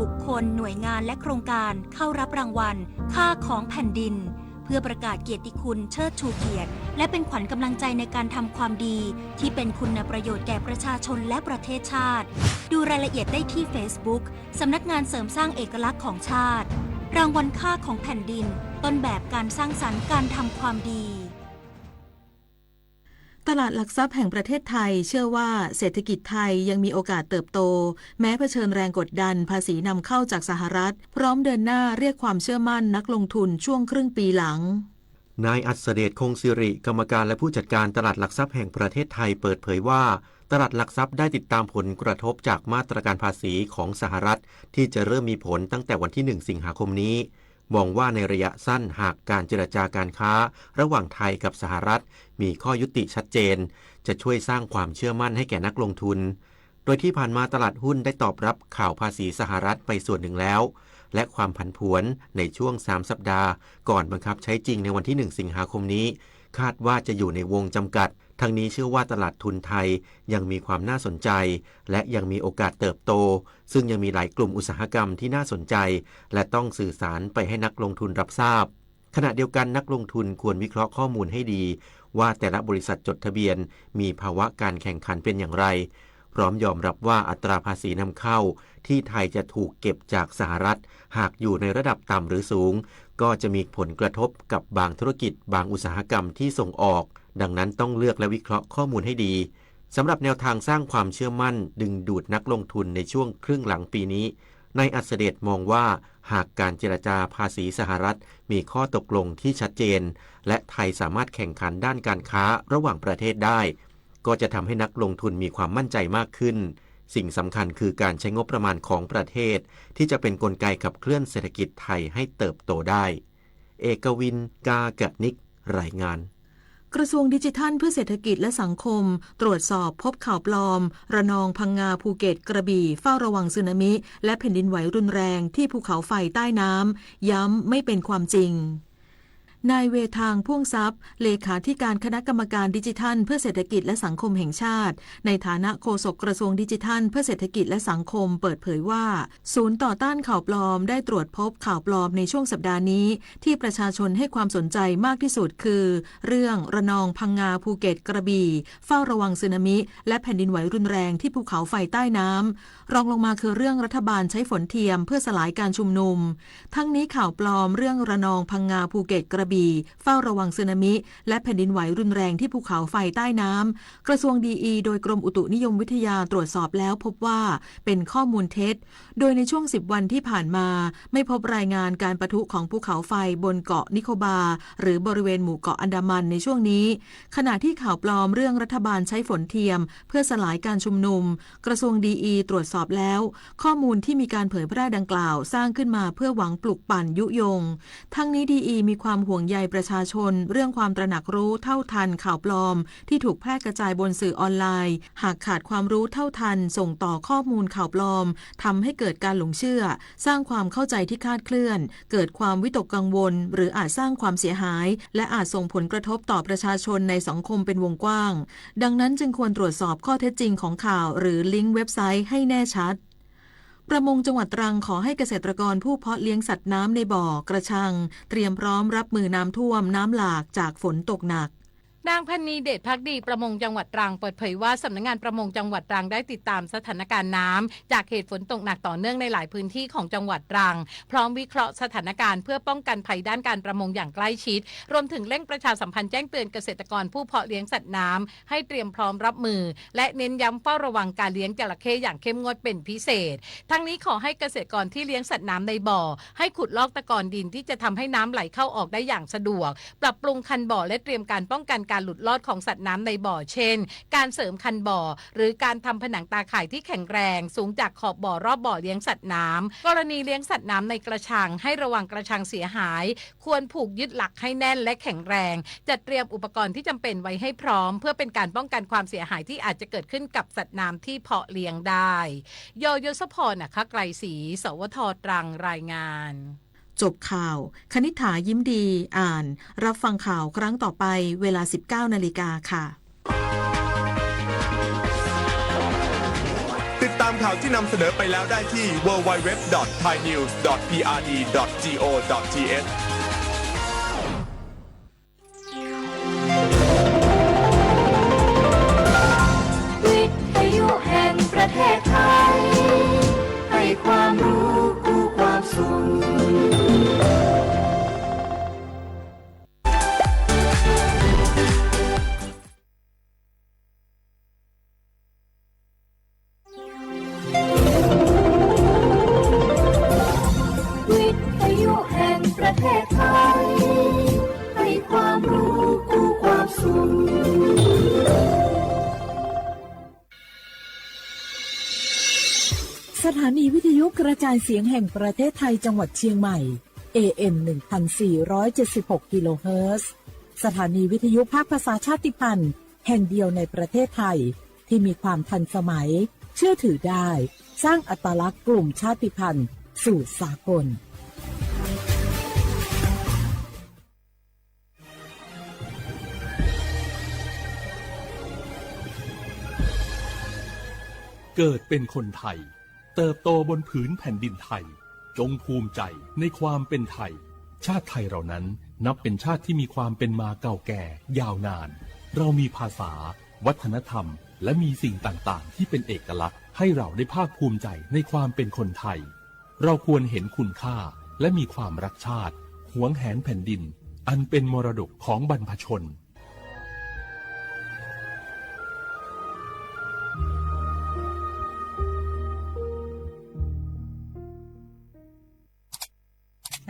บุคคลหน่วยงานและโครงการเข้ารับรางวัลค่าของแผ่นดินเพื่อประกาศเกียรติคุณเชิดชูเกียรติและเป็นขวัญกำลังใจในการทำความดีที่เป็นคุณประโยชน์แก่ประชาชนและประเทศชาติดูรายละเอียดได้ที่ Facebook สำนักงานเสริมสร้างเอกลักษณ์ของชาติรางวัลค่าของแผ่นดินต้นแบบการสร้างสรรค์การทำความดีตลาดหลักทรัพย์แห่งประเทศไทยเชื่อว่าเศรษฐกิจไทยยังมีโอกาสเติบโตแม้เผชิญแรงกดดันภาษีนำเข้าจากสหรัฐพร้อมเดินหน้าเรียกความเชื่อมั่นนักลงทุนช่วงครึ่งปีหลังนายอัศเดชคงสิริกรรมการและผู้จัดการตลาดหลักทรัพย์แห่งประเทศไทยเปิดเผยว่าตลาดหลักทรัพย์ได้ติดตามผลกระทบจากมาตรการภาษีของสหรัฐที่จะเริ่มมีผลตั้งแต่วันที่1สิงหาคมนี้มองว่าในระยะสั้นหากการเจรจาการค้าระหว่างไทยกับสหรัฐมีข้อยุติชัดเจนจะช่วยสร้างความเชื่อมั่นให้แก่นักลงทุนโดยที่ผ่านมาตลาดหุ้นได้ตอบรับข่าวภาษีสหรัฐไปส่วนหนึ่งแล้วและความผันผวนในช่วง3สัปดาห์ก่อนบังคับใช้จริงในวันที่1สิงหาคมนี้คาดว่าจะอยู่ในวงจำกัดทั้งนี้เชื่อว่าตลาดทุนไทยยังมีความน่าสนใจและยังมีโอกาสเติบโตซึ่งยังมีหลายกลุ่มอุตสาหกรรมที่น่าสนใจและต้องสื่อสารไปให้นักลงทุนรับทราบขณะเดียวกันนักลงทุนควรวิเคราะห์ข้อมูลให้ดีว่าแต่ละบริษัทจดทะเบียนมีภาวะการแข่งขันเป็นอย่างไรพร้อมยอมรับว่าอัตราภาษีนำเข้าที่ไทยจะถูกเก็บจากสหรัฐหากอยู่ในระดับต่ำหรือสูงก็จะมีผลกระทบกับบางธุรกิจบางอุตสาหกรรมที่ส่งออกดังนั้นต้องเลือกและวิเคราะห์ข้อมูลให้ดีสำหรับแนวทางสร้างความเชื่อมั่นดึงดูดนักลงทุนในช่วงครึ่งหลังปีนี้นายอัศเดชมองว่าหากการเจรจาภาษีสหรัฐมีข้อตกลงที่ชัดเจนและไทยสามารถแข่งขันด้านการค้าระหว่างประเทศได้ก็จะทำให้นักลงทุนมีความมั่นใจมากขึ้นสิ่งสำคัญคือการใช้งบประมาณของประเทศที่จะเป็นกลไกขับเคลื่อนเศรษฐกิจไทยให้เติบโตได้เอกวินกากนิกรายงานกระทรวงดิจิทัลเพื่อเศรษฐกิจและสังคมตรวจสอบพบข่าวปลอมระนองพังงาภูเก็ตกระบี่เฝ้าระวังสึนามิและแผ่นดินไหวรุนแรงที่ภูเขาไฟใต้น้ำย้ำไม่เป็นความจริงนายเวทางพ่วงทรัพย์เลขาธิการคณะกรรมการดิจิทัลเพื่อเศรษฐกิจและสังคมแห่งชาติในฐานะโฆษกกระทรวงดิจิทัลเพื่อเศรษฐกิจและสังคมเปิดเผยว่าศูนย์ต่อต้านข่าวปลอมได้ตรวจพบข่าวปลอมในช่วงสัปดาห์นี้ที่ประชาชนให้ความสนใจมากที่สุดคือเรื่องระนองพังงาภูเก็ตกระบี่เฝ้าระวังสึนามิและแผ่นดินไหวรุนแรงที่ภูเขาไฟใต้น้ำรองลงมาคือเรื่องรัฐบาลใช้ฝนเทียมเพื่อสลายการชุมนุมทั้งนี้ข่าวปลอมเรื่องระนองพังงาภูเก็ตกระบี่เฝ้าระวังสึนามิและแผ่นดินไหวรุนแรงที่ภูเขาไฟใต้น้ำกระทรวงดีโดยกรมอุตุนิยมวิทยาตรวจสอบแล้วพบว่าเป็นข้อมูลเท็จโดยในช่วง10วันที่ผ่านมาไม่พบรายงานการปะทุของภูเขาไฟบนเกาะนิโคบาหรือบริเวณหมู่เกาะอันดามันในช่วงนี้ขณะที่ข่าวปลอมเรื่องรัฐบาลใช้ฝนเทียมเพื่อสลายการชุมนุมกระทรวงดีตรวจสอบแล้วข้อมูลที่มีการเผยแพร่ดังกล่าวสร้างขึ้นมาเพื่อหวังปลุกปั่นยุยงทั้งนี้ดีมีความห่วงใยประชาชนเรื่องความตระหนักรู้เท่าทันข่าวปลอมที่ถูกแพร่กระจายบนสื่อออนไลน์หากขาดความรู้เท่าทันส่งต่อข้อมูลข่าวปลอมทำให้เกิดการหลงเชื่อสร้างความเข้าใจที่คลาดเคลื่อนเกิดความวิตกกังวลหรืออาจสร้างความเสียหายและอาจส่งผลกระทบต่อประชาชนในสังคมเป็นวงกว้างดังนั้นจึงควรตรวจสอบข้อเท็จจริงของข่าวหรือลิงก์เว็บไซต์ให้แน่ชัดประมงจังหวัดตรังขอให้เกษตรกรผู้เพาะเลี้ยงสัตว์น้ำในบ่อกระชังเตรียมพร้อมรับมือน้ำท่วมน้ำหลากจากฝนตกหนักนางพันนีเดชภักดีประมงจังหวัดตรังเปิดเผยว่าสำนักงานประมงจังหวัดตรังได้ติดตามสถานการณ์น้ำจากเหตุฝนตกหนักต่อเนื่องในหลายพื้นที่ของจังหวัดตรังพร้อมวิเคราะห์สถานการณ์เพื่อป้องกันภัยด้านการประมงอย่างใกล้ชิดรวมถึงเร่งประชาสัมพันธ์แจ้งเตือนเกษตรกรผู้เพาะเลี้ยงสัตว์น้ำให้เตรียมพร้อมรับมือและเน้นย้ำเฝ้าระวังการเลี้ยงจระเข้อย่างเข้มงวดเป็นพิเศษทั้งนี้ขอให้เกษตรกรที่เลี้ยงสัตว์น้ำในบ่อให้ขุดลอกตะกอนดินที่จะทำให้น้ำไหลเข้าออกได้อย่างสะดวกปรับปรุงคันบ่อและเตรียมการป้องกันการหลุดลอดของสัตว์น้ำในบ่อเช่นการเสริมคันบ่อหรือการทำผนังตาข่ายที่แข็งแรงสูงจากขอบบ่อรอบบ่อเลี้ยงสัตว์น้ำกรณีเลี้ยงสัตว์น้ำในกระชังให้ระวังกระชังเสียหายควรผูกยึดหลักให้แน่นและแข็งแรงจัดเตรียมอุปกรณ์ที่จำเป็นไว้ให้พร้อมเพื่อเป็นการป้องกันความเสียหายที่อาจจะเกิดขึ้นกับสัตว์น้ำที่เพาะเลี้ยงได้ยศพรนะคะไกรศรีสวทตรังรายงานจบข่าวคณิษฐายิ้มดีอ่านรับฟังข่าวครั้งต่อไปเวลา 19 นาฬิกาค่ะติดตาม ข่าวที่นำเสนอไปแล้วได้ที่ www.thainews.prd.go.thวิทยุแห่งประเทศไทยให้ความรู้คู่ความสุขวิทยุแห่งประเทศไทยให้ความรู้คู่ความสุขสถานีวิทยุกระจายเสียงแห่งประเทศไทยจังหวัดเชียงใหม่ AM 1476 กิโลเฮิรตซ์สถานีวิทยุภาคภาษาชาติพันธุ์แห่งเดียวในประเทศไทยที่มีความทันสมัยเชื่อถือได้สร้างอัตลักษณ์กลุ่มชาติพันธุ์สู่สากลเกิดเป็นคนไทยเติบโตบนผืนแผ่นดินไทยจงภูมิใจในความเป็นไทยชาติไทยเรานั้นนับเป็นชาติที่มีความเป็นมาเก่าแก่ยาวนานเรามีภาษาวัฒนธรรมและมีสิ่งต่างๆที่เป็นเอกลักษณ์ให้เราได้ภาคภูมิใจในความเป็นคนไทยเราควรเห็นคุณค่าและมีความรักชาติหวงแหนแผ่นดินอันเป็นมรดกของบรรพชน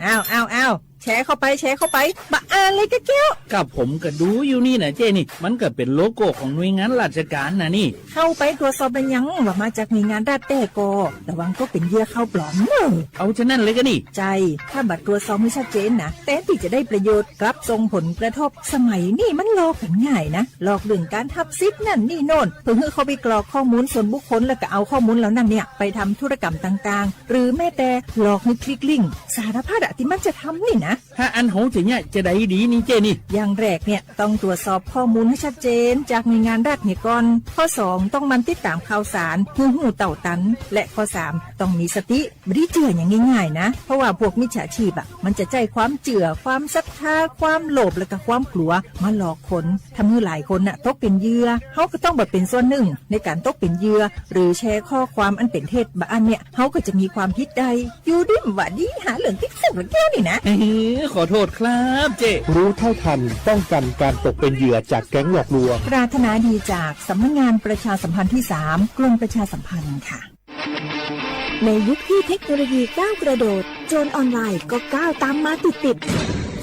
อ้าวแชร์เข้าไปบะอ่านเลยกะแก้วกับผมก็ดูอยู่นี่นะเจนี่มันก็เป็นโลโก้ของหน่วยงานราชการนะนี่เข้าไปตรวจสอบเป็นยังว่ามาจากหน่วยงานราชแต่ก็ระวังก็เป็นเหยื่อเข้าปลอมเนอะเอาฉะนั้นเลยก็นี่ใจถ้าบัตรตรวจสอบไม่ชัดเจนนะแต่ที่จะได้ประโยชน์กลับส่งผลกระทบสมัยนี่มันหลอกกันง่ายนะหลอกเรื่องการทับซิปนั่นนี่โน่นเพื่อให้เขาไปกรอกข้อมูลส่วนบุคคลแล้วก็เอาข้อมูลแล้วนั่นเนี่ยไปทำธุรกรรมต่างๆหรือแม้แต่หลอกให้คลิกลิงก์สารพัดที่มันจะทำนี่นะถ้าอันโหจะเนี่ยจะได้ดีนี่เจนี่อย่างแรกเนี่ยต้องตรวจสอบข้อมูลให้ชัดเจนจากหน่วยงานรัฐเนี่ยก่อนข้อ2ต้องมันติดตามข่าวสารหูเต่าตันและข้อ3ต้องมีสติไม่ได้เจืออย่างง่ายๆนะเพราะว่าพวกมิจฉาชีพมันจะใจความเจือความศรัทธาความโลภและก็ความกลัวมาหลอกคนทำให้หลายคนตกเป็นเหยื่อเขาก็ต้องเป็นส่วนหนึ่งในการตกเป็นเหยื่อหรือแชร์ข้อความอันเป็นเท็จบางอันเนี่ยเขาก็จะมีความผิดใดอยู่ดิ้มว่าดีหาเหลืองติ๊กสักแก้วนี่นะขอโทษครับเจรู้เท่าทันป้องกันการตกเป็นเหยื่อจากแก๊งหลอกลวงปรารถนาดีจากสำนักงานประชาสัมพันธ์ที่3กรมประชาสัมพันธ์ค่ะในยุคที่เทคโนโลยีก้าวกระโดดโจรออนไลน์ก็ก้าวตามมาติด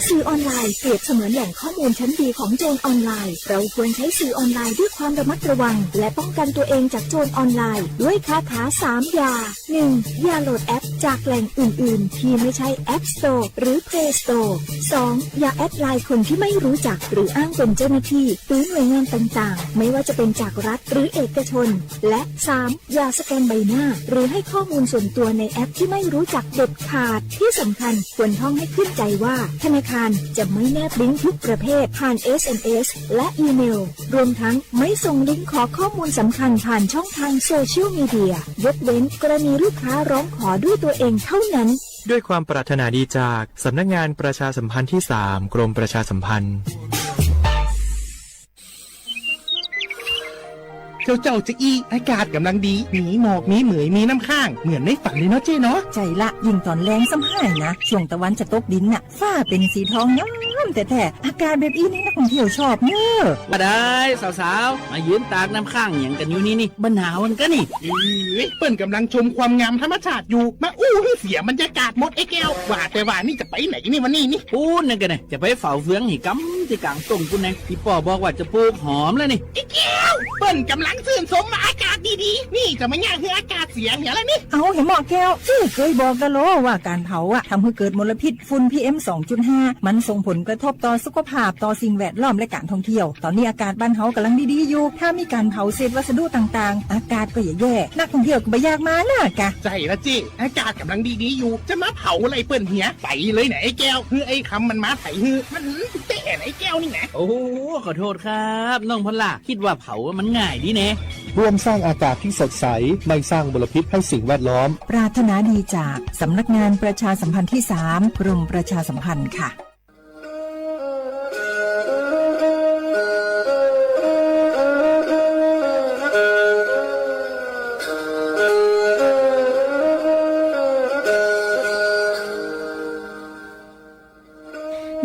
สื่อออนไลน์เปรียบเสมือนแหล่งข้อมูลชั้นดีของโจรออนไลน์เราควรใช้สื่อออนไลน์ด้วยความระมัดระวังและป้องกันตัวเองจากโจรออนไลน์ด้วยคาถา3อย่า 1. อย่าโหลดแอปจากแหล่งอื่นๆที่ไม่ใช่ App Store หรือ Play Store 2. อย่าแอดไลน์คนที่ไม่รู้จักหรืออ้างเป็นเจ้าหน้าที่หรือหน่วยงานต่างๆไม่ว่าจะเป็นจากรัฐหรือเอกชนและ 3. อย่าสแกนใบหน้าหรือให้ข้อมูลส่วนตัวในแอปที่ไม่รู้จักเด็ดขาดที่สำคัญควรท่องให้ขึ้นใจว่าธนาคารจะไม่แนบลิงก์ทุกประเภทผ่าน SMS และอีเมลรวมทั้งไม่ส่งลิงก์ขอข้อมูลสำคัญผ่านช่องทางโซเชียลมีเดียยกเว้นกรณีลูกค้าร้องขอด้วยตัวเองเท่านั้นด้วยความปรารถนาดีจากสำนักงานประชาสัมพันธ์ที่3กรมประชาสัมพันธ์เจ้าจะอีอากาศกำลังดีมีหมอกมีเหมยมีน้ำข้างเหมือนในฝันเลยเนาะเจ้เนาะใจละยิ่งตอนแรงซ้ำให้นะช่วงตะวันจะตกดินฟ้าเป็นสีทองงามแต่อากาศแบบนี้นักท่องเที่ยวชอบเนอะมาได้สาวๆมายืนตากน้ำข้างอย่างกันอยู่นี่บรรหาวันกันนี่เปิ้นกำลังชมความงามธรรมชาติอยู่มาอู้ให้เสียบรรยากาศหมดไอ้แก้วว่าแต่ว่านี่จะไปไหนนี่วันนี้นี่พูดนั่นกันนะจะไปเฝ้าเฟืองหิกำที่กลางตรงคุณนะที่ป่อบอกว่าจะปลูกหอมแล้วนี่ไอ้แก้วเปิ้นกำลังชื่นชมอากาศดีๆนี่จะไม่ง่ายคืออากาศเสียเหี้ยแล้วนี่เอาเห็นหมอแก้วเคยบอกกันโลว่าการเผาทำให้เกิดมลพิษฝุ่น PM 2.5 มันส่งผลก กระทบต่อสุขภาพต่อสิ่งแวดล้อมและการท่องเที่ยวตอนนี้อากาศบ้านเฮากำลังดีๆอยู่ถ้ามีการเผาเศษวัสดุต่างๆอากาศก็อย่าแย่นักท่องเที่ยวก็ไม่อยากมาน่ะกะ ใจละจิอากาศกำลังดีๆอยู่จะมาเผาอะไรเปิ้นเหียไปเลยไหนไอ้แก้วคือไอ้คำมันมาไถฮือมันแต่ไอ้แก้วนี่นะ โอ้ขอโทษครับน้องพลาคิดว่าเผามันง่ายดีแน่ ร่วมสร้างอากาศที่สดใสไม่สร้างมลพิษให้สิ่งแวดล้อมปรารถนาดีจากสำนักงานประชาสัมพันธ์ที่ 3 กรมประชาสัมพันธ์ค่ะ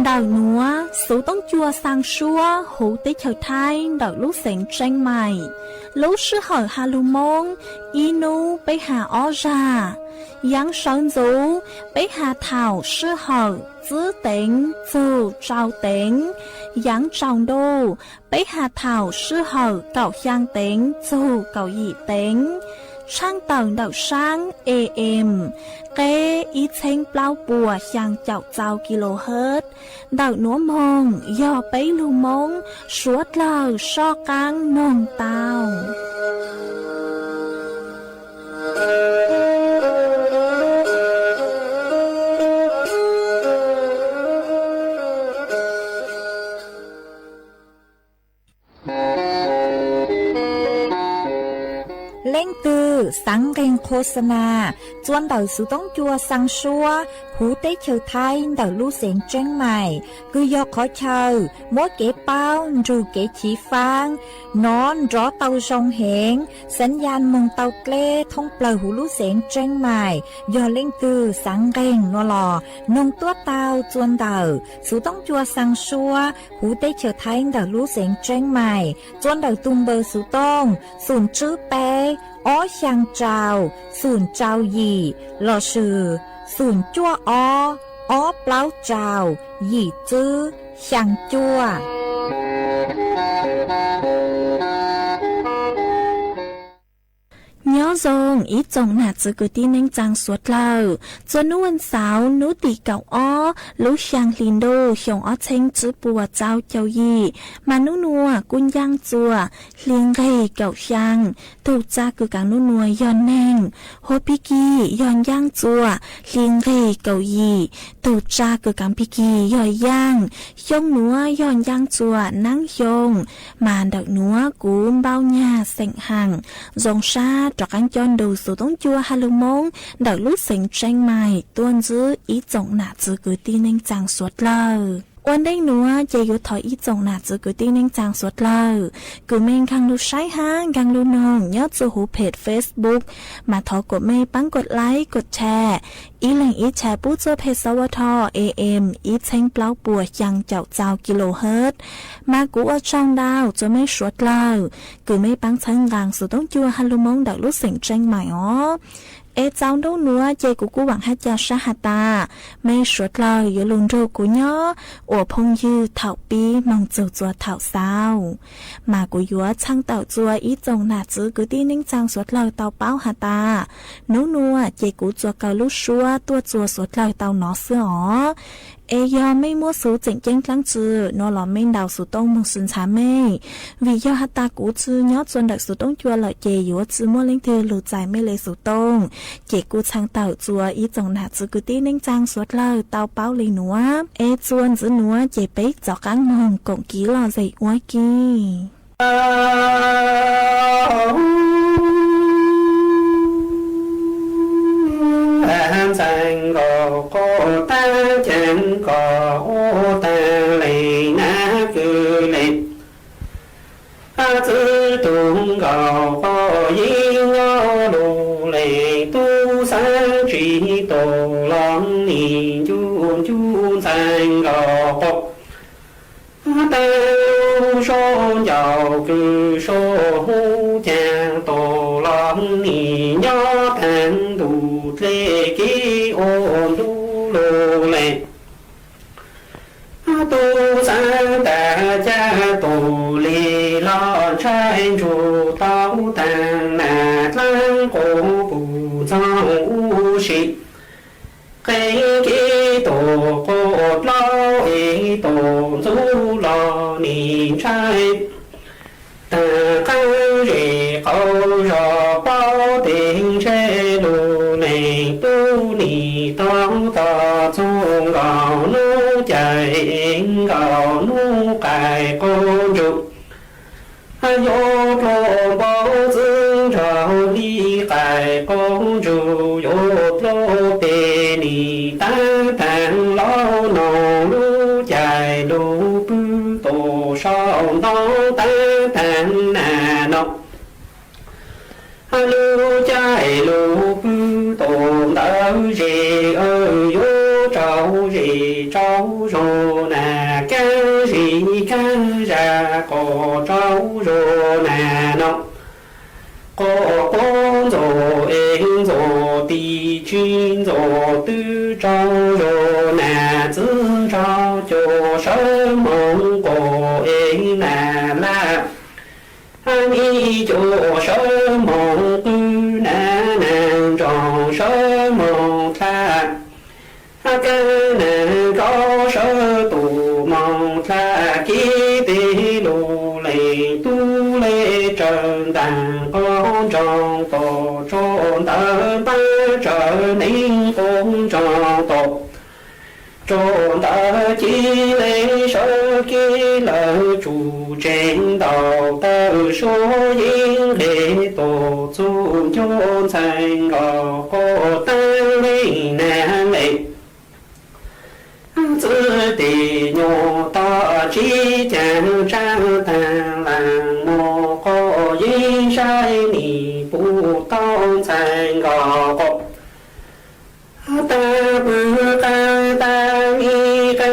Đào núa, số tông chua sang xua, hữu tế chờ thai, đào lúc sáng tranh mày. Lúc sư hỏi hà lưu mông, inu bế hà ó ra. Yang sơn dũ, bế hà thảo sư hỏi, giữ tính, dù trao tính. Yang trọng đô, bế hà thảo sư hỏi, cậu giang tính, dù cậu dị tính. Sang tầng đậu sáng AM, kế ý chênh bao bùa sang chậu chào kHz. Đậu núa mông, do bấy lưu mông, suốt lờ so căng nông tàu. Lên từ sáng ghen khô sana, chuan đầu sự tống chua sang xua, hú tế chờ thay đầu lưu xịn trên mày, cứ do khó chờ, mỗi kế bao, dù kế chỉ phang, nón rõ tàu sông hẹn, sẵn gian mong tàu klê, thông bờ hú lưu xịn trên mày, do lên từ sáng ghen nó lò, nông tuốt tàu chuan đầu, sự tống chua sang xua, hú tế chờ thay đầu lưu xịn trên mày, chuan đầu tung bờ sự tông, sùn chữ bè, ó sang trào, sùn trào gì, lò sử, sùn chua ó pláu trào, gì chữ, sang chua. Nhớ dòng ý dòng nà chữ cứ tin anh chàng suốt lờ. Cho nụ ăn xáo, nụ tì cậu ó, lũ sang linh đô, hiong ó chênh chữ bùa cháu cháu gì. Mà nụ nùa, cún giang chùa, liên gây cậu sang. Thủ cha cứ càng nụ nùa yon nèng. Hô bì kỳ, yon giang chùa, liên gây cậu gì. Thủ cha cứ càng bì kỳ, yon giang. Hiong nùa, yon giang chùa, nắng hiong. Mà đậu nùa, cún bao nhà sành hàng. Dòng xa, trọc anh chọn đầu số tống chua hà lưu mông, đảo lúc xanh tranh mài, tuôn giữ ý trọng nạ chữ cứ tin anh chàng suốt lờ. Quan đây nữa, chạy yếu thói ý trọng nạ chữ cứ tin anh chàng suốt lờ. Cứ mình khang lưu sáy ha, khang lưu nông, nhớ chữ hú page Facebook, mà thó của mê bắn gột like, gột share. Ý lệnh ý share bút cho page sâu thọ AM, ý chênh pláu bùa chàng chậu chào kHz. Mà cú ở trong đào cho mấy suốt lờ. Cứ mấy bắn chân gàng số tống chua hà lưu mông đảo lúc xanh tranh mài ó. Ê cháu đâu nữa chơi của cú bằng hát cho sa hà ta. Mấy suốt lờ giữa lùn rô của nhó. Ủa phong dư thảo bí mong chầu chùa thảo sao. Mà của dùa chăng tàu chùa ý chồng nà chữ cứ tí nính chăng suốt lờ tàu báo hà ta. Nú nua chơi của chùa cầu lúc xua tua chùa suốt lờ tàu nó xưa ó. Ê do mấy mua số chỉnh chênh lăng chữ, nó là mấy đào số tông mong xin chá mê. Vì do hát ta cú chữ nhó chuan đặc số tông chua lợi chê yếu chữ mua linh thư lù dài mê lê số tông. Chê cú chăng tàu chua ý dòng nạ chữ cứ tí ninh trang suốt lờ tàu báo lì núa. Ê chuan chữ núa chê bếch gió căng mong cộng ký lò dậy oai kì. Sang gò cô ta chẳng có ô ta lì ná cứ lì chữ tung gò cô yi ngô đồ lì tu sang trí tổ lòng nì chun sang gò cô ta số giàu cứ số hú chàng tổ lòng nì nhó thang đủ lê ký ôn đu lô lê tu sang ta cha tổ lê lo trai chủ tao tàng nà lăng cổ bù trong u sĩ cái ký tổ cô một lo ý tổ du lo nì trai ta khăn rì khâu rò bao tình chê lù này tu nì tông tò chung gạo nu chạy gạo nu cài cô rục vô lô bao dương rào đi cài con rù vô lô bề nì ta tàn lo nổ lu chạy lu bư tổ sao nó ta tàn nà nọc lu chạy lu bư tổ đỡ gì ơi vô trâu gì trâu rô nà cá gì cá ra có trâu rô nà nọc có con rô em rô tì chuyên rô tư trâu rô nà giữ trâu cho sớm mong có em nà la đi cho sớm mong tư nà nàng tròn sớm mong tha ca nà có sơ tù mong tha ký tì lù lệ tu lệ trần đàn con tròn tổ tròn tờ ba trở nên con tròn tổ tròn tờ chi lệ sơ ký lỡ chủ trên đầu tờ số yên lệ tổ chung chôn thành gò cô ta lên nà lệ giữ tì nhô to chi chẳng trang tàng làng mô cô dĩ sai nì bù tông thành gò cô ta bư ta nghi ca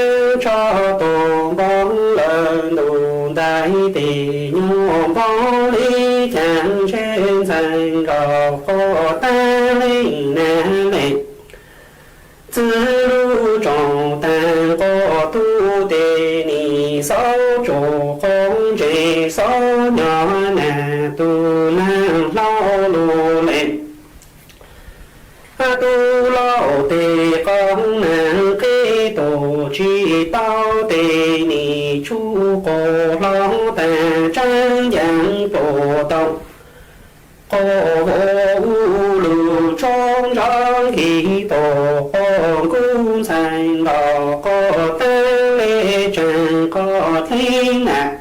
cho tổ bóng lần đồn đại tì nhô bóng lý chẳng trên thành gò cô ta lên nà lệ giữ lưu trọng tàng có tu tê nì sáu chỗ không chế sáu nhỏ nà tu nàng lao lù lệ tu lao tê con nàng kê tổ chi bao tê nì chu cổ lao tàng trang giảng tổ tông cô vô lưu trong trong khi tổ con cũng thành đỏ có tên lê chẳng có thế nạ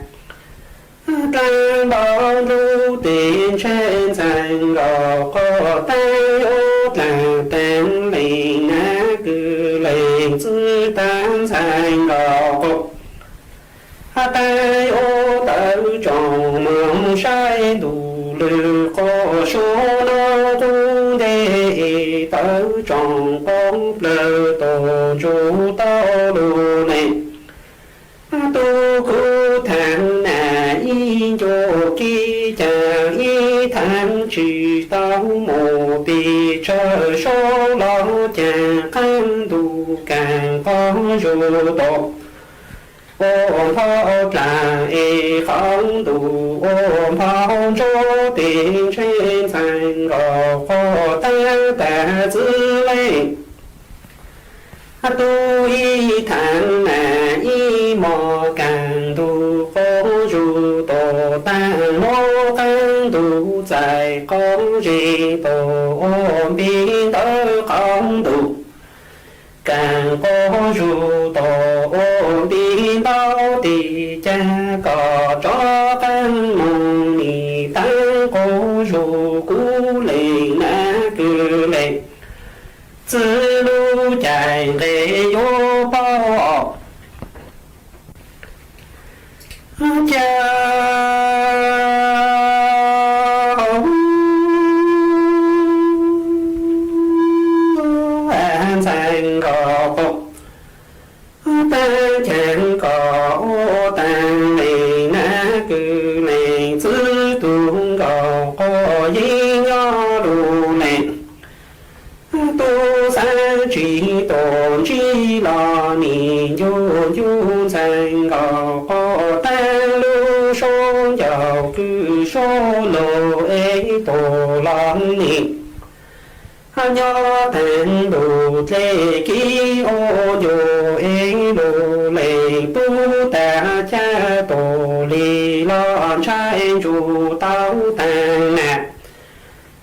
trang đó lưu tiền trên thành đỏ có tay ốt là tên lê nạ cứ lê dư tán thành đỏ có tay ốt tới tròn mong sai đủ lưu có số nó tu đề tới tròn con lơ tổ chú tao lưu này tu cứ thang nà y cho kỳ chả y thang chỉ tao mồ tì chờ số lo chả khăn đủ càng có dù tổ ôm phao trà y không đủ ôm phao cho tiền trên thành gò phò ta ta giữ lên tu y thang nà y mò càng tu có dù tổ ta mò càng tu dài con gì tổ ôm biên tớ không đủ càng có dù tổ ôm biên bao tì cha có cho căn mong nì tăng có dù cú lệ na cứ lệ giữ lưu chạy lệ vô bao cha thành gò phục ta chẳng có tàn lệ na cứ lệ giữ tuông gò có dĩ nhỏ đủ lệ tu sa chỉ tổ chi lo nì du du thành gò có ta lưu số giàu cứ số lô ế tổ lo nì nhỏ thành đủ thế ký ô dù ế lô lệ tu ta cha tổ lì lon trai chủ tao tàng nè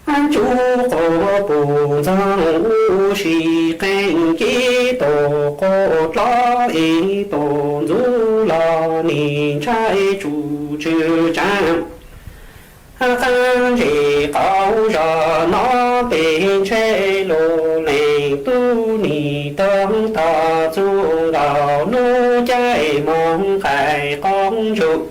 anh chú có bù giang u xì canh kí tổ cột lo ý tổ du lo nì trai chủ trừ trang khăn gì cao giờ nó bên chế lô lệ tu nì tâm ta chu đào nô chạy mong khai con chủ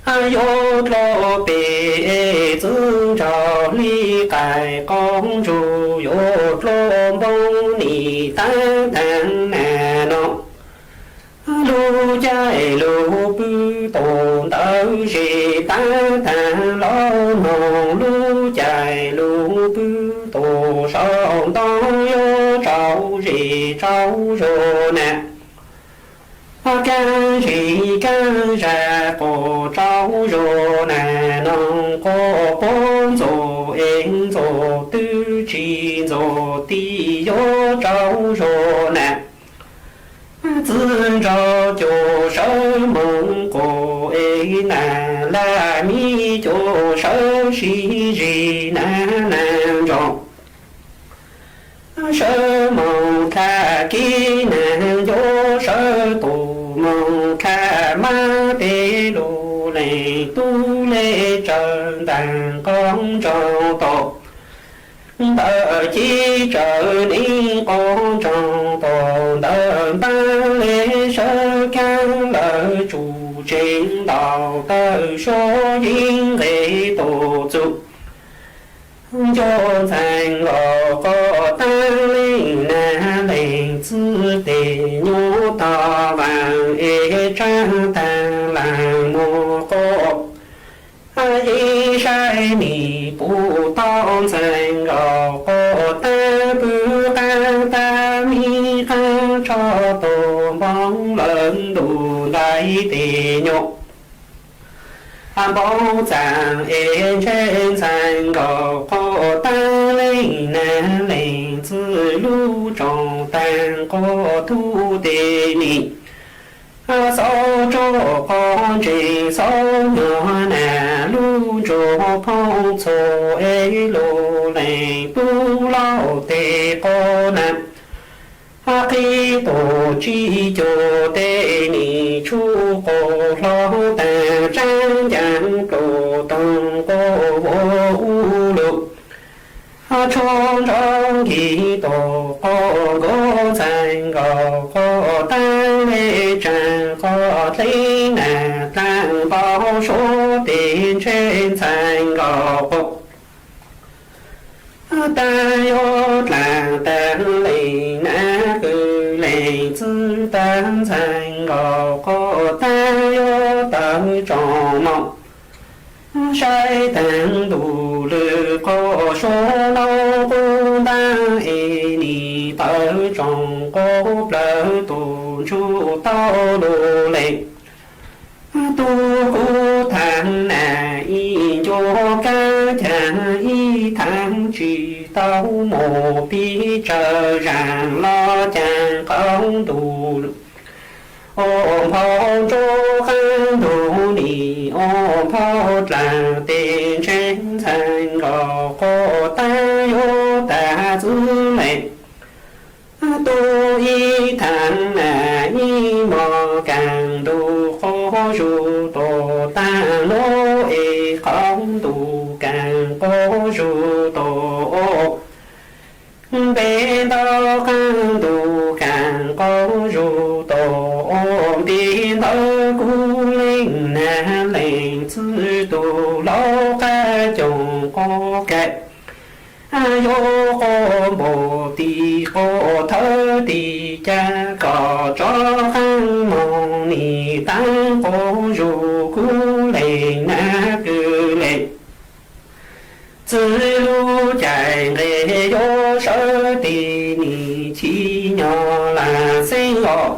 yo lo bê dương trò ly cài con chủ yo lo bông nì tan tan nè nó lu chạy lu bư tồn tớ gì tan tan lo nồng lu chạy lu bư tổ sông tông yo trâu gì trâu rồi nè can gì can ra cổ trâu rồi nè nông có bốn rồi em rồi tư chi rồi ti yo trâu rồi nè自照就生蒙古诶南拉米就生西日南南中生蒙卡基南就生杜蒙卡马贝鲁雷杜雷正当公正道đợi chi trở nên con trong tồn đợi ban lễ sơ can lợi chủ trên đạo tới số yên lễ tổ chức cho thành lò có tăng linh na lệnh tư tề nhô ta vàng ê trang tăng làng mô cô ai sai mi bu tông thành gò cô ta bư ta mi khang cho tổ bóng lớn đủ đại tề nhục bóng chàng ê trên thành gò cô ta lên nà lên tư lưu trong tàng cô thu tề nị sao cho con chỉ sao nhỏ nà lu cho phong số ấy lô này tu lao tê con nè khi tổ chi cho tê ni chu cô lo ta trang giang tổ tông cô vô u lục trong trong khi tổ cô gõ thành gò cô ta lê trang có thấy nà tăng bao số tiền trên thành gò cô ta yo làng tăng lì na cư lệ tư tăng thành gò cô ta yo tăng tròn mộng sai tăng đủ lư cô số lâu cô ta ê ni tớ trong cô lỡ tù chú tao đồ lệ tu cô thang nà y cho ca cha y thang chỉ tao mồ bi chờ ràng lo chàng không đủ ôm phong cho khăn đủ nì ôm phong là tiền trên thành gò cô ta yo ta giữ lệ tu y thang nà y mò càng đủ khó dù tổ ta lô y không đủ càng có dù tổ bên đó càng đủ càng có dù tổ bên đó cú linh nà lệnh sư tổ lo ca chồng có kẹt yo có bồ tì có thơ tì cha có cho khăn mong nì tăng có dù cú lệnh na cư lệnh tư lưu chạy lệ yo sơ tì nì chi nhỏ là sinh ngọ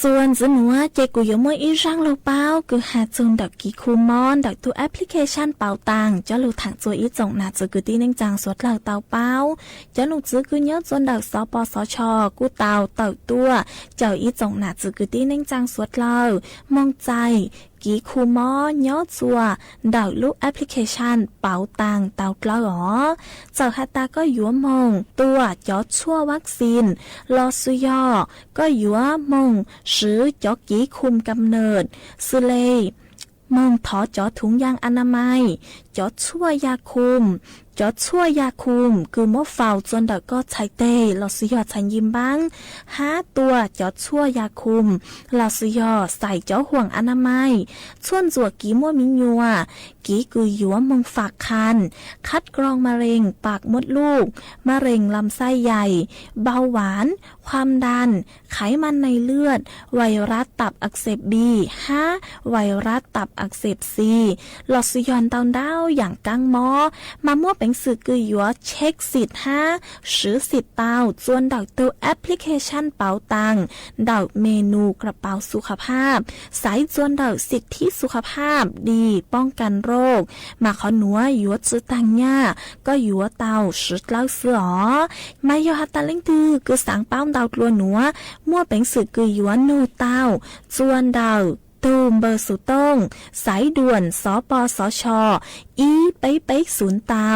ส่วนจะหนัวเจกุยมวยอีร่างโลเป้าคือหาจนดักกีคูมอนดักตัวแอปพลิเคชันเป่าตังจะลูถังตัวอีจงนาจะคือตีนึงจางสวดเหล่าเตาเป้าจะลูจื้อคือเนื้อจนดักสปสชกูเตาเต่าตัวเจ้าอีจงนาจะคือตีนึงจางสวดเหล่ามองใจกีคูมอย่อจัวดาวลูกแอปพลิเคชันเป๋าตังเตากล้าหรอเจ้าฮัตตาก็ยัวมงตัวจ่อชั่ววัคซีนลอสุยอก็ยัวมงซื้อจ่อกีคุมกำเนิดสุเลยมองถอจ่อถุงยางอนามัยจ่อชั่วยาคุมจ่อชั่วยาคุมคือมอเฝ้าจนเด็กก็ใช้เตะลอสุยอชันยิมบ้าง5ตัวจ่อชั่วยาคุมลอสุยอใส่จ่อห่วงอนามัยส่วนจัวกีมัวมิญัวกีคือยัวมงฝากคันคัดกรองมะเร็งปากมดลูกมะเร็งลำไส้ใหญ่เบาหวานความดันไขมันในเลือดไวรัสตับอักเสบบี5ไวรัสตับอักเสบซีหลอดสุยอนเตาดาวอย่างกังมอมามั่วเป็นสื่อกือยัวเช็คสิทธิ์5ซื้อสิทธิ์เตาจวนดอกตัวแอปพลิเคชันเป๋าตังดอกเมนูกระเป๋าสุขภาพสายจวนดอกสิทธิสุขภาพดีป้องกันโรคมาขอหนัวยัวจื้อตังญ่าก็ยัวเตาซื้อเล่าเสือมายอฮัตตาเล่งตือคือสังเป้าดาวกลัวหนัวมั่วเป็นสื่อกือยัวนูเตาจวนดาวตูมเบอร์สุต้งสายด่วนสปสชอีเป๊กศูนย์เตา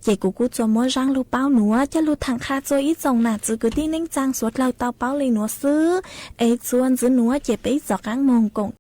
เจกูกูจัวมัวร่างลูเป้าหนัวจะลูถังคาโจอีจงหนาจือกูที่นิ่งจางสวดเราเตาเป้าเลยหนัวซื้อจวนจือหนัวเจไปจอกกังมงกง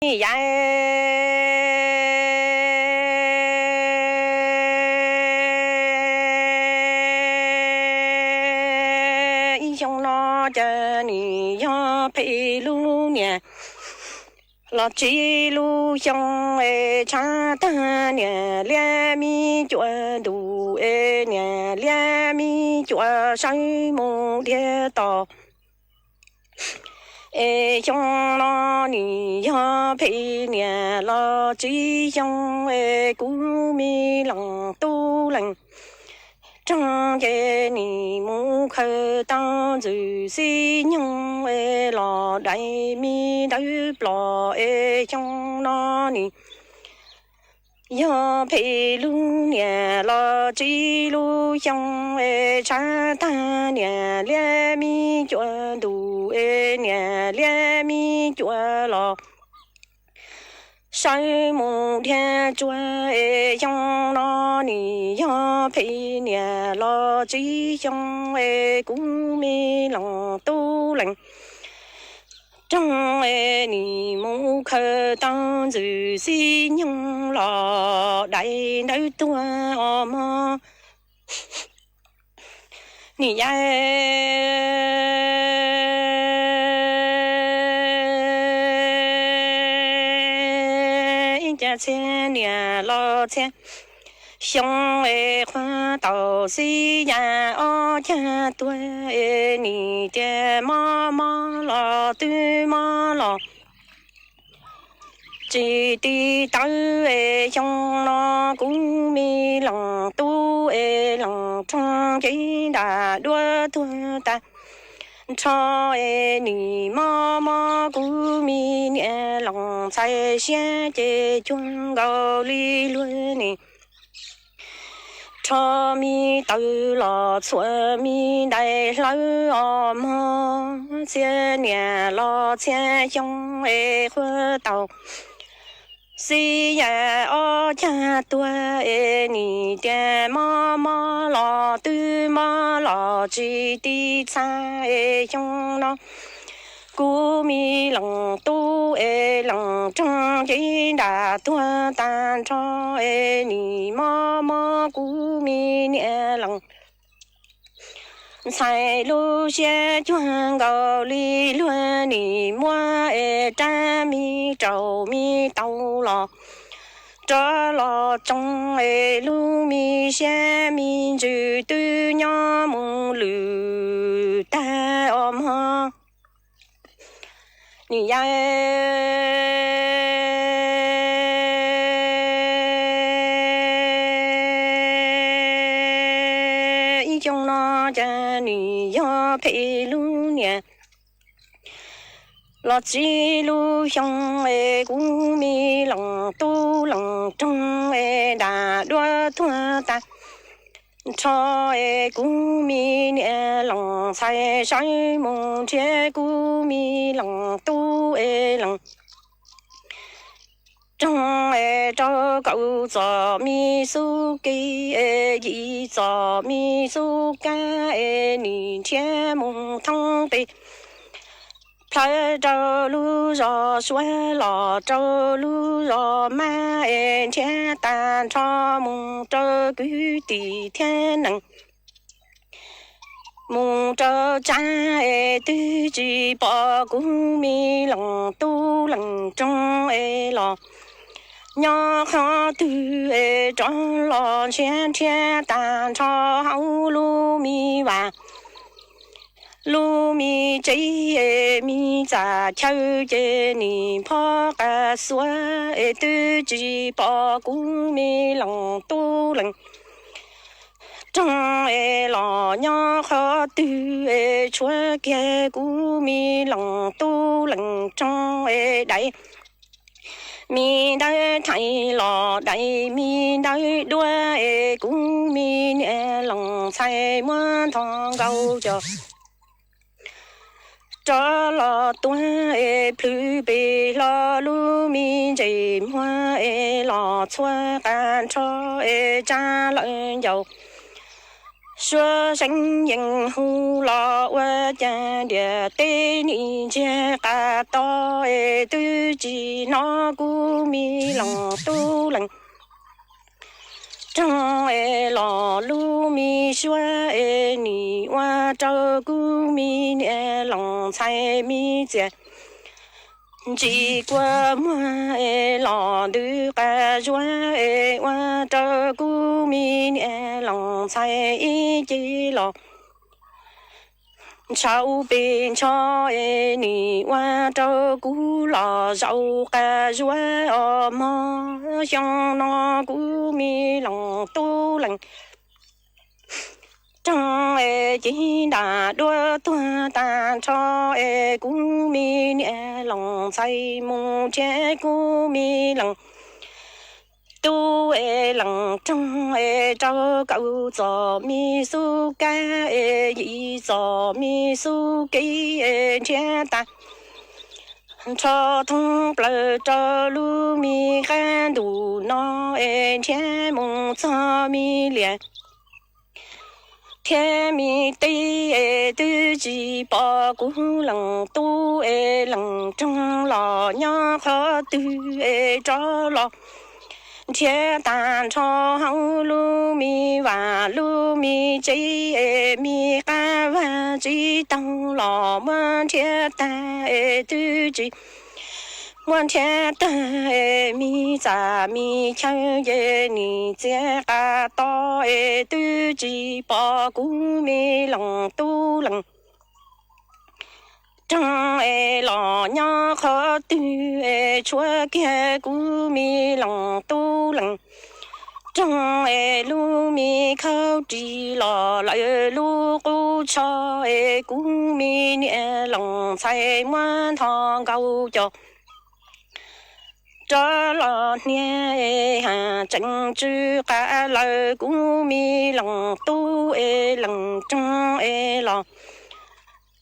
là chỉ lu trong cha ta nè lia mi chua đủ nè lia mi chua say mông địa tỏ trong nó nì ya phi nè là chỉ trong cú mi lòng tu lành trong cái nì mu khơi tao dự si nhung lò đại mi đại lò trong nó nì ya phi lu nè là chỉ lu trong cha ta nè lia mi chua đủ nè lia mi chua lò sai mông thiên chúa trong nó nì ya phi nè lo chỉ trong cũng mi lòng tu lành trong nì mông khơi tăng dự si nhung lò đại đại tua mà nì ya千年老千，乡花到西呀哦呀对，你的妈妈老对妈老，只地道乡那古米郎都郎长给大多多大。cha你妈妈古米年郎才先接中高里论呢，cha mi到了错mi带老妈千年老千乡活到。西呀哦呀多你的妈妈老对妈老只的菜用了，古米冷都冷中的大多单超你妈妈古米年冷。才路些转高里论你莫站米找米到了，这了中路米些米就对娘梦路带我们，你呀。陪路年，老几路乡古米冷都冷中大多多大，超古米年冷才山梦切古米冷都冷。trong cho cậu giò mi su kê y giò mi su ca nì che mông thăng tê thái trâu lu giò xuôi lò trâu lu giò ma che tàn cho mông trâu cứ tì thiên năng mông trâu cha tư chỉ bỏ cung mi lòng tu lòng trong lò nhỏ khó tư trong lò chen chen tàn cho hậu lu mi và lu mi chế mi giả chơi chế ni phó cả xóa tư chỉ bỏ cung mi lòng tu lòng trong lò nhỏ khó tư chúa kia cú mi lòng tu lòng trong đại mi đại thay lò đại mi đại đua cú mi nhẹ lòng say muốn thong gấu cho lò tua plu bê lò lu mi dì hoa lò chua can cho cha lợn dầu 说声人呼啦我家的对你家嘎到诶都只那古米朗都冷，正诶老路米说诶你我照顾米年冷菜米节。chỉ qua mua lò đưa cả chúa qua cho cú mi lòng say chỉ lò sau bên cho nị qua cho cú lò rau cả chúa mò trong nó cú mi lòng tu lành trong chỉ đã đua tua ta cho cú mi nhẹ lòng say mù che cú mi lòng tu lòng trong cho cậu giò mi su ca y giò mi su cây che ta cho thông bờ cho lu mi gan đủ nó che mù cho mi liền thiên mi tây tư chỉ bỏ cú lòng tu lòng trong lò nhớ khó tư cho lò thiên tàn cho hậu lu mi và lu mi chỉ mi ca và chỉ tăng lò mà thiên ta tư chỉ quan thiên ta mi già mi chơi ni chia ca to tư chỉ bỏ cú mi lòng tu lòng trong lò nhớ khó tư chúa kia cú mi lòng tu lòng trong lu mi khâu chỉ lò lại lu cú cho cú mi nhẹ lòng say ngoan thong câu cho cho lò nhẹ hà chân chữ cả lời cú mi lòng tu lòng trong lò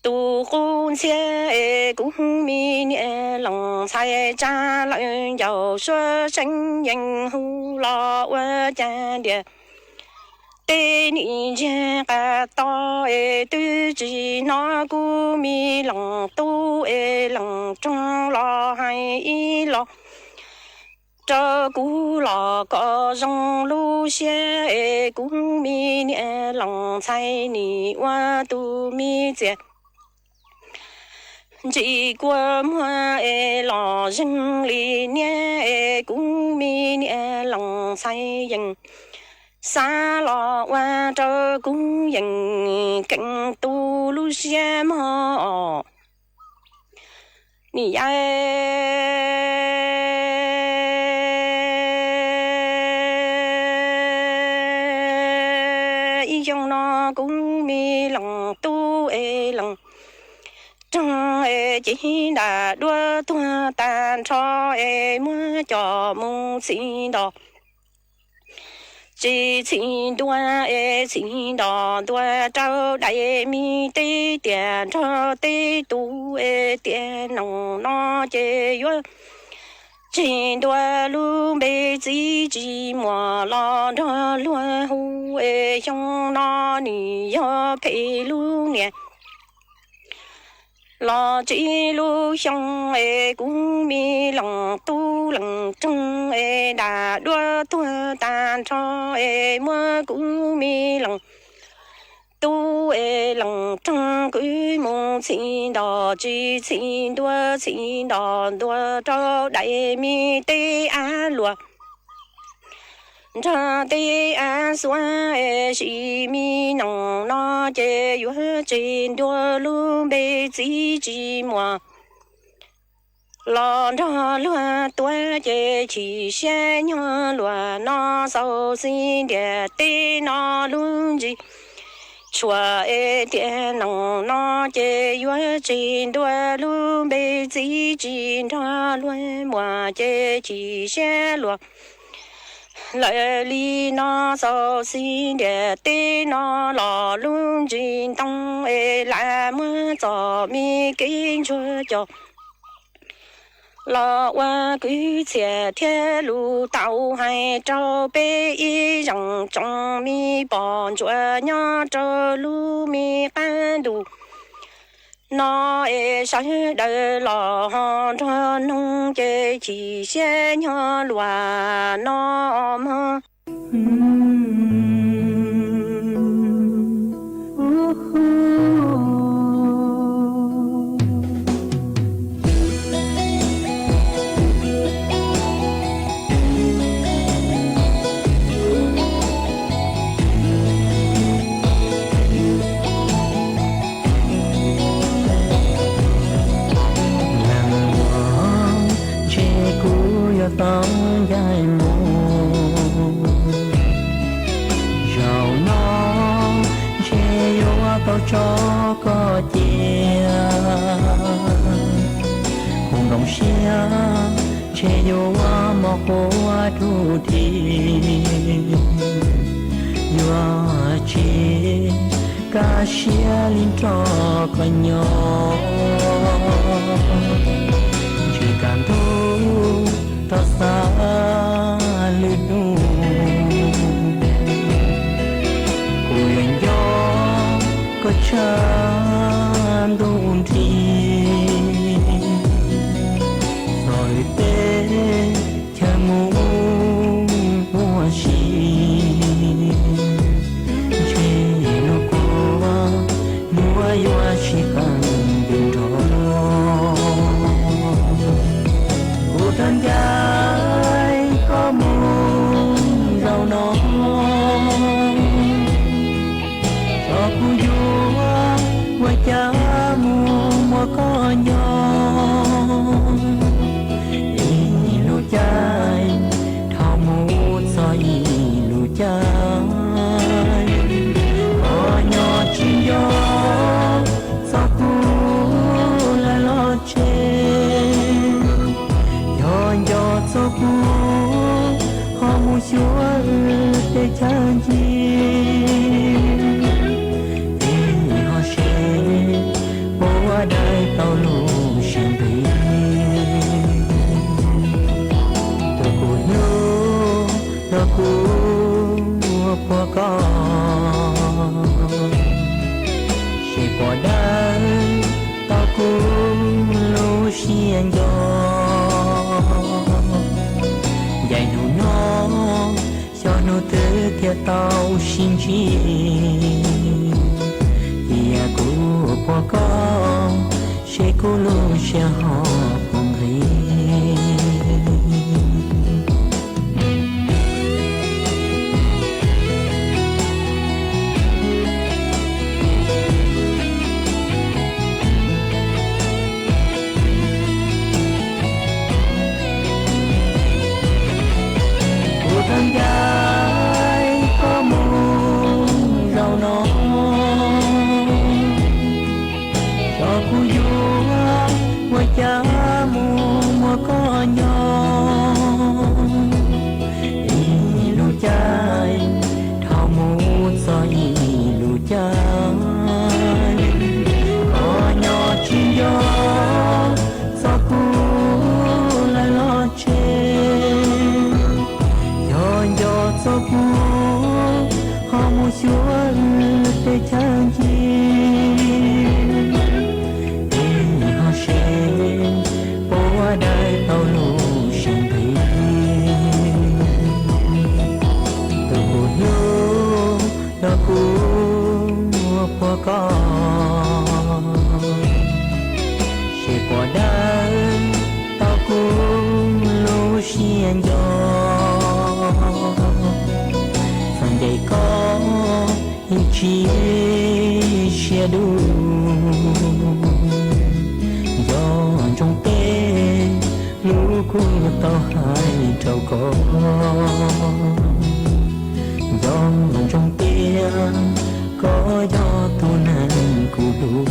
tu hôn xe cú mi nhẹ lòng say cha lại giàu xuân sinh nhân hu lo qua cha địa tê ni cha cả to tư chỉ nó cú mi lòng tu lòng trong lo hay lo cho cú lò có rong lu xe cú mi nhẹ lòng say ni qua tu mi dệt chỉ qua hoa lò rừng li nhẹ cú mi nhẹ lòng say dần xa lò qua cho cú dần cạnh tu lu xe mò ni trong nó cũng mi lòng tu lòng trong chỉ đã đua tua tàn cho mua cho mông xin đỏ chỉ xin đỏ đua trao đại mi tê tiền cho tê tu tiền nông nó chế yo chỉ đua lu bê chỉ mùa lo đó lúa hu trong nó nỉ yo cây lu nè lo chỉ lu trong cú mi lòng tu lòng trong đã đua tua tàn cho mua cú mi lòng tu lòng trong cứ mong xin đò chỉ xin đò đua cho đại mi tê á lúa cha tê á xoa chỉ mi nòng nó chế yếu trên đua luôn bê chỉ mùa lo đó lúa tua chế chỉ xe nhỏ lúa nó sâu xin để tê nó luôn gì chùa tiền nòng nó chế yếu trên đua luôn bê chỉ nó luôn mùa chế chỉ xe lúa lại li nó sao xin để tê nó lò luôn trên tông lại mưa gió mi kinh chúa cho 老我归前铁路到海找北一人中米帮助娘走路米半路。那一山的老船农给起先娘乱那么。当dài mù giàu nó che vô bao cho có chia cùng đồng xia che vô một cô thu thì vô chi cả xia linh cho con nhỏ chỉ cần thu ta xa lên nu quyền gió có chan đồn thì rồi tê cha muốn mua gì chỉ nó qua mua yêu chỉ cần bên đó thân gái có muốn giàu nó cho cô vua qua cha mua con nhỏ lũ trai thao mua soi lũ trai có nhỏ chim gió sao cô lại lo chê gió cho cô họ muốn chúa để chân chi vì họ sẽ bỏ qua đây tàu lũ xin đi tôi cô nhớ là cô qua con sẽ bỏ đây tàu cô lũ xin gió dạy nụ nó cho nó tới kia tao xin chi thì cô qua con sẽ cô luôn sẽ họ bằng gì thân gái có muốn giàu nó cho cô vua qua cha mua con nhỏ lũ trai thao mua soi lũ trai có nhỏ chim gió sao cô lại lo chê gió cho cô họ muốn chúa để chân chi thì họ sẽ bỏ qua đây tàu lũ xin đi từ cô nhớ là cô qua con sẽ bỏ đây tàu cô lũ xin gió để có chi chia đủ do trong tê lũ của tao hai trâu có do trong tê có do tu nan cụ đủ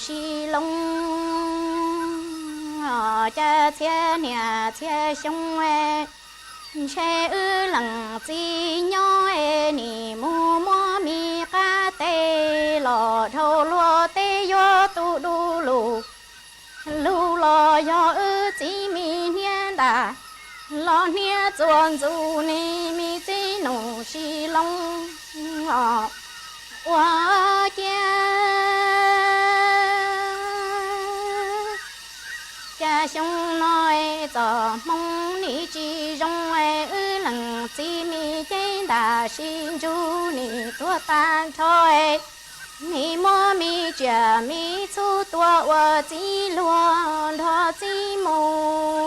西龙，这切年切兄哎，切冷子鸟哎，你木木咪嘎得老头罗得哟嘟嘟噜，噜罗哟子咪年哒。老年专注你咪在弄西龙啊，我家兄来做梦你只容哎能知咪见大心主你多单车你莫咪家咪出多我只乱他只梦。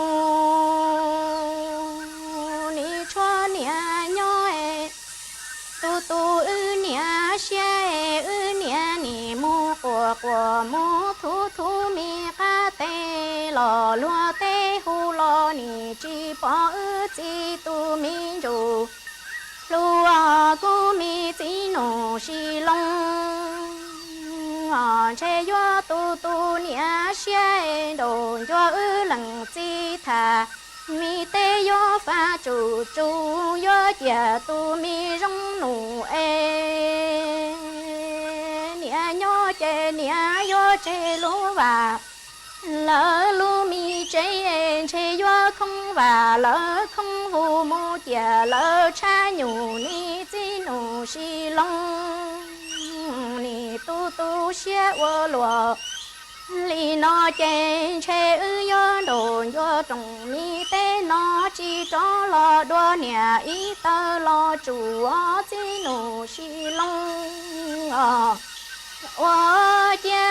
tu nia xe nia ni mu của mu thu mi ca tê lò lúa tê hu lò ni chi bỏ chi tu mi dù lúa cu mi chi nô xi long che yo tu nia xe đồ yo lần chi thà mi tê yo pha chủ yo chia tu mi rong nụ e nia yo che lu và lỡ lu mi che yo không và lỡ không vu mu chia lỡ cha nhủ ni chi nụ xi long ni tu xia wo luo li nó chèn che yo đồ yo trồng mi té nó chỉ cho lo đua nhà ý tơ lo chủ chỉ nụ xi long ô cha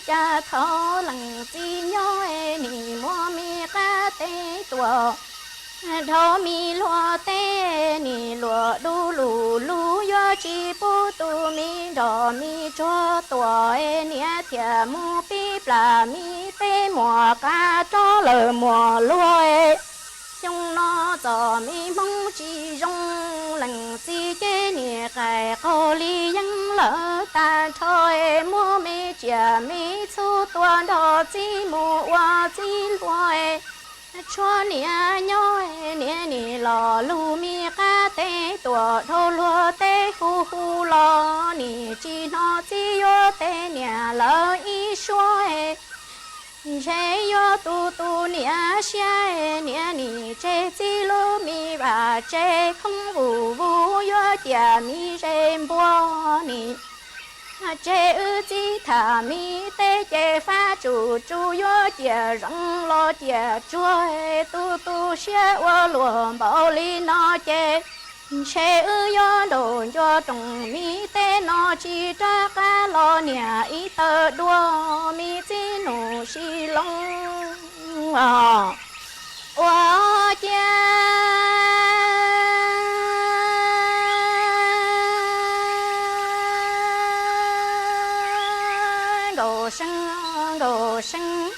cha thọ lần chi nhoi nì mua mi cá té tua thọ mi lúa té nì lúa đu lù lù yo chi pu tu mi đỏ mi cho tua nia thia mu pi pla mi té mùa cá cho lờ mùa lúa trong nó cho mi mong chi rong lần chi chế nì cái khô li yang lỡ ta thôi mua mi chia mi chu tua đỏ chi mu hoa chi lúa cho nia nhoi nia ni lò lu mi cá té tua thô lúa té hu lò ni chi nó chi yo té nia lỡ y xuôi che yo tu nia xia nia ni che chi lu mi và che không vu yo tia mi che bo ni che chi thả mi té che pha chủ yo tia rong lo tia chua tu xia wo luo bao li nó che yo đồ yo trồng mi té nó chi tra cá lo nia ý tơ đua mi chi nụ xi long wa cha đồ sân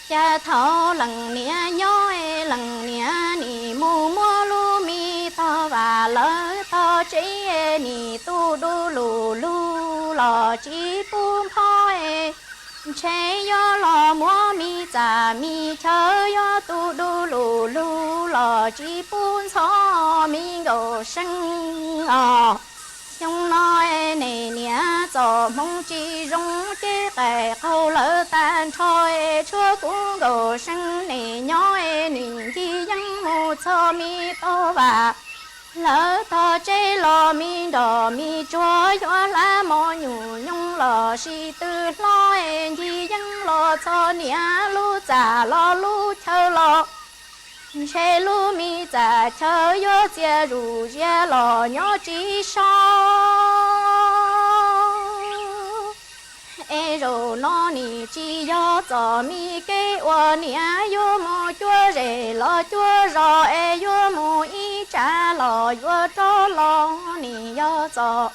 cha thọ lần nia nhoi lần nia ni mu mua lu mi to và lỡ to chỉ ni tu đu lù lò chỉ pum phoi che yo lò mua mi già mi chờ yo tu đu lù lò chỉ pum so mi đồ sân trong nói này nia cho mong chi rong chế cái câu lỡ tan thôi chúa cũng đồ sân này nhói nịnh thì dân mù cho mi to và lỡ to chế lo mi đỏ mi chúa yo lá mò nhủ nhung lò si tư lo thì dân lo cho nia lu già lo lu chờ lo che lu mi già chờ yo chia rủ chia lò nhỏ chỉ rồi nó nì chi yo cho mi cái ô nia yo mo chua rể lo chua rò yo mo y cha lo yo cho lo nì yo cho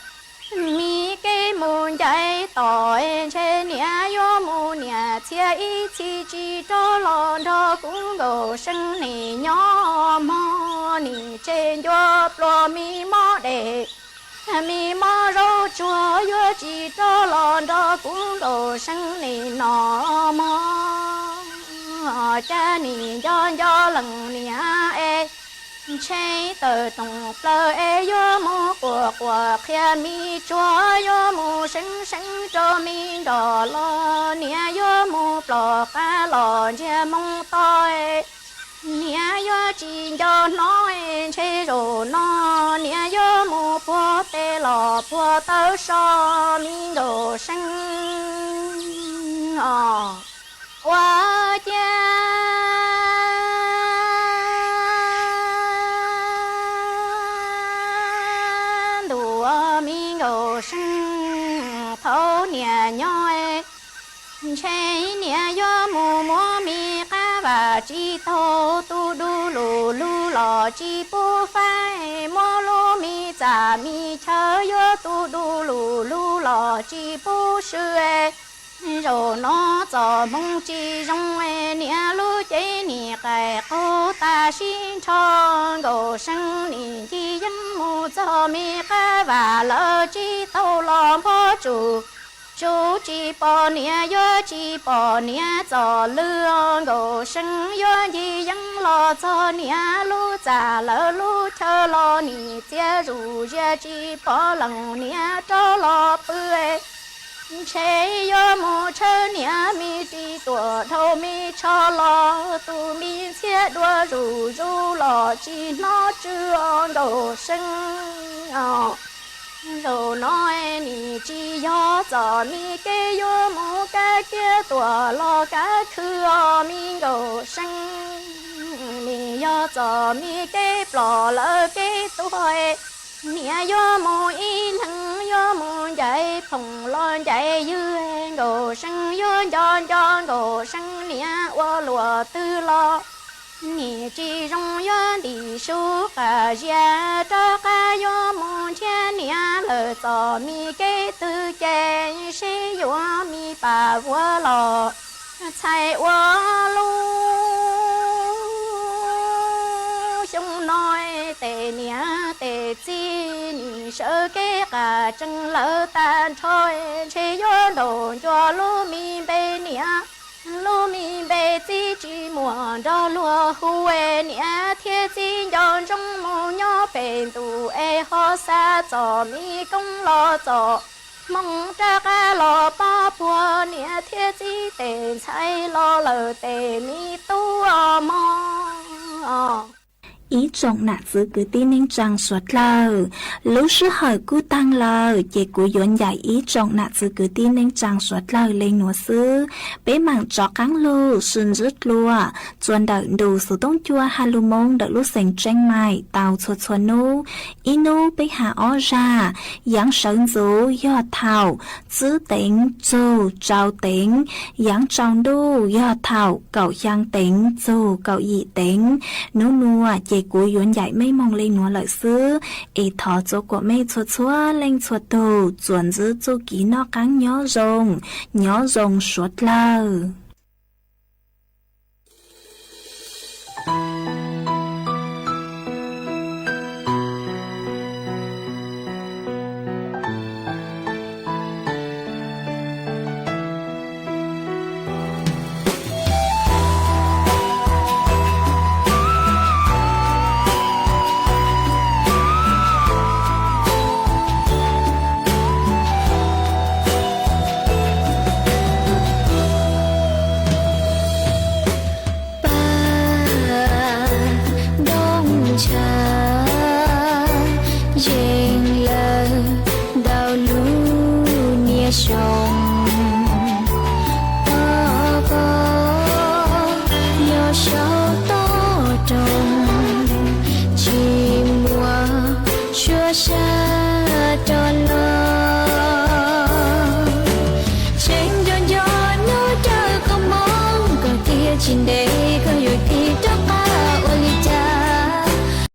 mi cái mùn dạy tỏi trên nhà yo mùn nhà chia ý chi chi cho lon đó cũng đồ sinh nì nhỏ mò nì trên yo lo mi mò để mi mò rau chua yo chi cho lon đó cũng đồ sinh nì nhỏ mò cha nì do lần nì e chế tờ tổng plơ e yo mô của khen mi cho yo mô sinh sinh cho mi đỏ lo nia yo mô plọ cá lò che mong toi nia yo chỉ cho nói chế rồi nó nia yo mô po tê lò po tơ so mi đồ sinh qua cha sinh thấu nhà nhoi chế nhà do mù mùa mi cá và chi thô tu đu lù lù lò chi bu phai mô lù mi giả mi chớ yo tu đu lù lù lò chi bu sư rồi nó cho mong chi rong nia lù chế nia cái cô ta xin cho đồ sinh nia chi dân mù cho mi cá và lỡ chi tàu lò phó chủ chi bỏ nia yo chi bỏ nia cho lương đồ sinh yo chi dân lo cho nia lù giả lỡ lù chờ lo nia chia rủ ra chi bỏ lòng nia cho lo bươi chế yo mô chơ nia mi đi tuổi thâu mi cho lo tu mi chia đua rủ rủ lo chi nó chưa đồ sinh rồi nói ni chi yo cho mi cái yo mô cái kia tuổi lo cái khứ mi đồ sinh mi yo cho mi cái plò lỡ cái tuổi nia yo mô y lăng yo mô dạy phòng lo dạy dư đồ sinh yo cho đồ sinh nia qua lùa tư lo nia chi rong yo đi su cả gia cho cả yo mô cha nia lỡ cho mi cái tư chè sẽ yo mi bà vua lò chạy qua lu chúng nói tề nia tề chi ni sợ cái cả chân lỡ tan thôi chế yo đồ cho lu mi bê nia lu mi bê chi chi mùa cho lúa huê nia thiết chi cho trong mùa nhỏ bền tù e ho xa cho mi công lo cho mong cha cá lo ba bùa nia thiết chi tề chạy lo lỡ tề mi tu mò ý trọng nạt giữ cứ tin nên chẳng suốt lờ lúc sư hỏi cú tăng lờ chỉ cú dọn dạy ý trọng nạt giữ cứ tin nên chẳng suốt lờ lên nửa sư bế mảng chó cắn lù xuân rứt lùa chuẩn đợi đủ số tông chua hà lù mông đợi lúc sành tranh mài tàu chuột chuột nô ý nô bế hạ ó ra giáng sơn dấu do thảo giữ tính dù trao tính giáng trong đô do thảo cậu giang tính dù cậu dị tính nô nùa chỉ cú yến dạy mấy mong lên nó lợi sư ý thọ chỗ của mấy chuột chúa lên chuột tù chuẩn giữ chỗ kỹ nó cắn nhỏ rồng suốt lờ